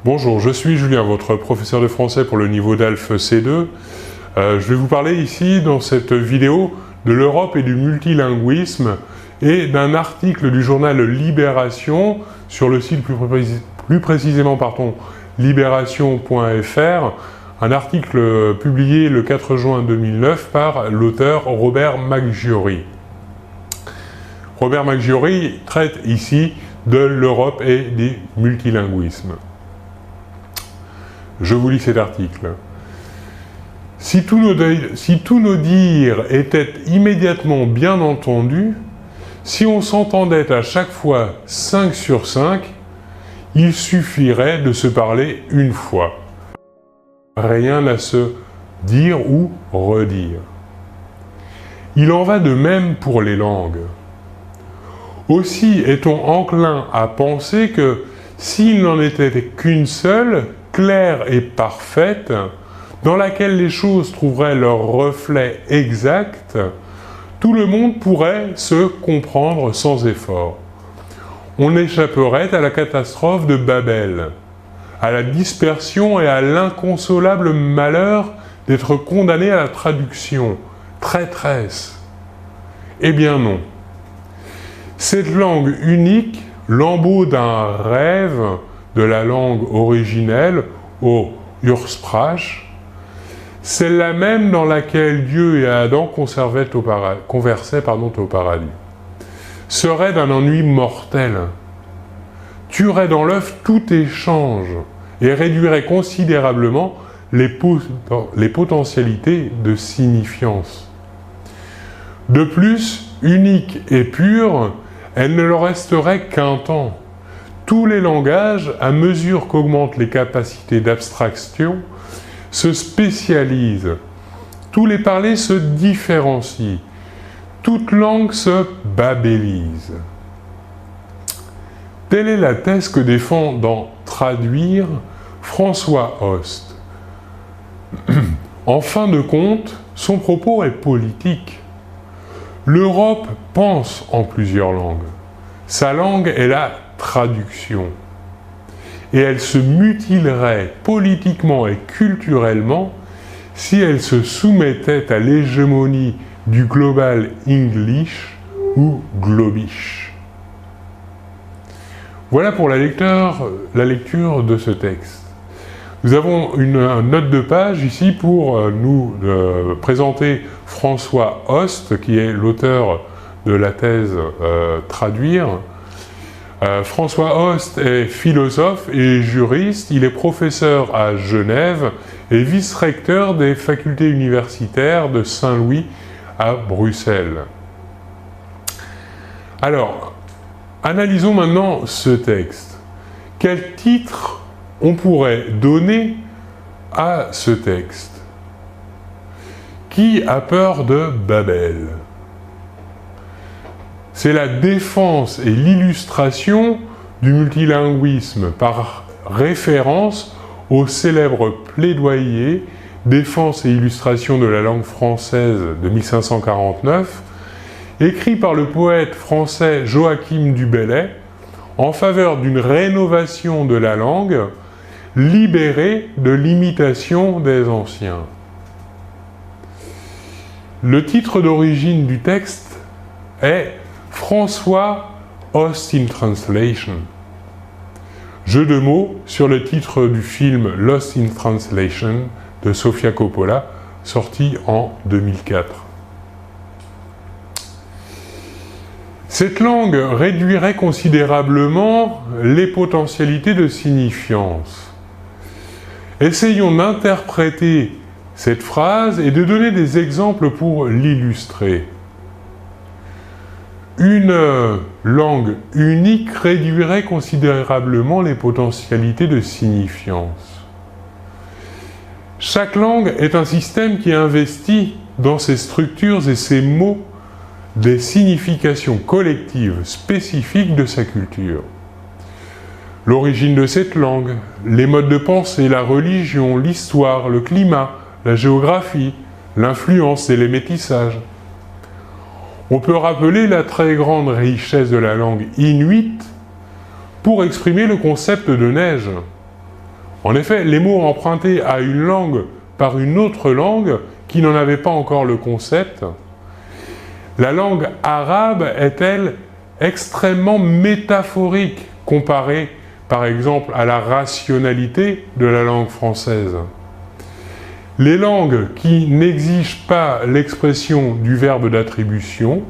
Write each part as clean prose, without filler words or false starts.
Bonjour, je suis Julien, votre professeur de français pour le niveau DALF C2. Je vais vous parler ici, dans cette vidéo, de l'Europe et du multilinguisme et d'un article du journal Libération sur le site plus précisément libération.fr, un article publié le 4 juin 2009 par l'auteur Robert Maggiori. Robert Maggiori traite ici de l'Europe et des multilinguismes. Je vous lis cet article. Si tous nos dires étaient immédiatement bien entendus, si on s'entendait à chaque fois 5 sur 5, il suffirait de se parler une fois. Rien à se dire ou redire. Il en va de même pour les langues. Aussi est-on enclin à penser que s'il n'en était qu'une seule, claire et parfaite, dans laquelle les choses trouveraient leur reflet exact, tout le monde pourrait se comprendre sans effort. On échapperait à la catastrophe de Babel, à la dispersion et à l'inconsolable malheur d'être condamné à la traduction, traîtresse. Eh bien non. Cette langue unique, lambeau d'un rêve de la langue originelle, au Ursprach, celle-là même dans laquelle Dieu et Adam conversaient au paradis, serait d'un ennui mortel, tuerait dans l'œuf tout échange et réduirait considérablement les potentialités de signifiance. De plus, unique et pure, elle ne leur resterait qu'un temps. Tous les langages, à mesure qu'augmentent les capacités d'abstraction, se spécialisent. Tous les parlers se différencient. Toute langue se babélise. Telle est la thèse que défend dans Traduire François Host. En fin de compte, son propos est politique. L'Europe pense en plusieurs langues. Sa langue est la traduction. Et elle se mutilerait politiquement et culturellement si elle se soumettait à l'hégémonie du global English ou globish. Voilà pour la lecture de ce texte. Nous avons une note de page ici pour nous présenter François Host, qui est l'auteur de la thèse Traduire. François Host est philosophe et juriste, il est professeur à Genève et vice-recteur des facultés universitaires de Saint-Louis à Bruxelles. Alors, analysons maintenant ce texte. Quel titre on pourrait donner à ce texte? Qui a peur de Babel? C'est la défense et l'illustration du multilinguisme par référence au célèbre plaidoyer « Défense et illustration de la langue française » de 1549, écrit par le poète français Joachim du Bellay en faveur d'une rénovation de la langue libérée de l'imitation des anciens. Le titre d'origine du texte est François Host in Translation. Jeu de mots sur le titre du film Lost in Translation de Sofia Coppola, sorti en 2004. Cette langue réduirait considérablement les potentialités de signifiance. Essayons d'interpréter cette phrase et de donner des exemples pour l'illustrer. Une langue unique réduirait considérablement les potentialités de signifiance. Chaque langue est un système qui investit dans ses structures et ses mots des significations collectives spécifiques de sa culture. L'origine de cette langue, les modes de pensée, la religion, l'histoire, le climat, la géographie, l'influence et les métissages. On peut rappeler la très grande richesse de la langue inuite pour exprimer le concept de neige. En effet, les mots empruntés à une langue par une autre langue qui n'en avait pas encore le concept, la langue arabe est-elle extrêmement métaphorique comparée par exemple à la rationalité de la langue française. Les langues qui n'exigent pas l'expression du verbe d'attribution,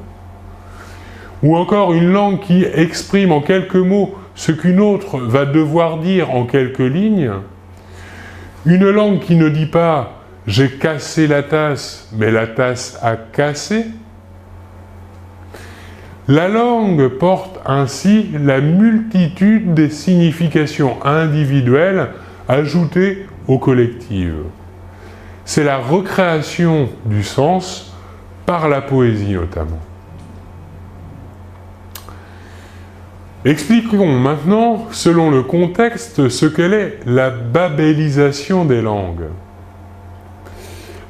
ou encore une langue qui exprime en quelques mots ce qu'une autre va devoir dire en quelques lignes, une langue qui ne dit pas « j'ai cassé la tasse, mais la tasse a cassé », la langue porte ainsi la multitude des significations individuelles ajoutées au collectif. C'est la recréation du sens par la poésie notamment. Expliquons maintenant, selon le contexte, ce qu'elle est la babélisation des langues.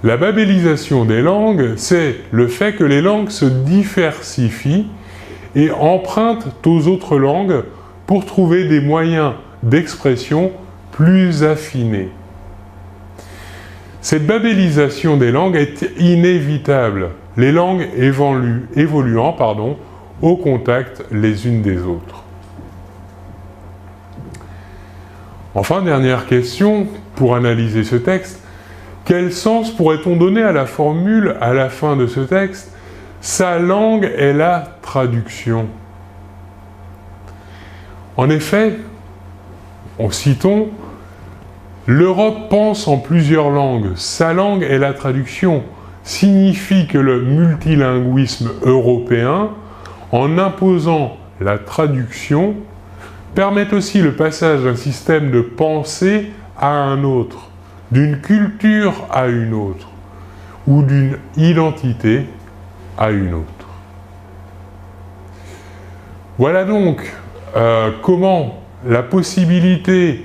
La babélisation des langues, c'est le fait que les langues se diversifient et empruntent aux autres langues pour trouver des moyens d'expression plus affinés. Cette babélisation des langues est inévitable, les langues évoluant au contact les unes des autres. Enfin, dernière question, pour analyser ce texte, quel sens pourrait-on donner à la formule à la fin de ce texte ? Sa langue est la traduction. En effet, citons, l'Europe pense en plusieurs langues. Sa langue est la traduction. Signifie que le multilinguisme européen, en imposant la traduction, permet aussi le passage d'un système de pensée à un autre, d'une culture à une autre, ou d'une identité à une autre. Voilà donc comment la possibilité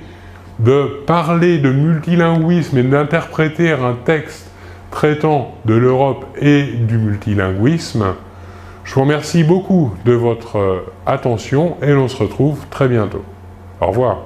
de parler de multilinguisme et d'interpréter un texte traitant de l'Europe et du multilinguisme. Je vous remercie beaucoup de votre attention et l'on se retrouve très bientôt. Au revoir.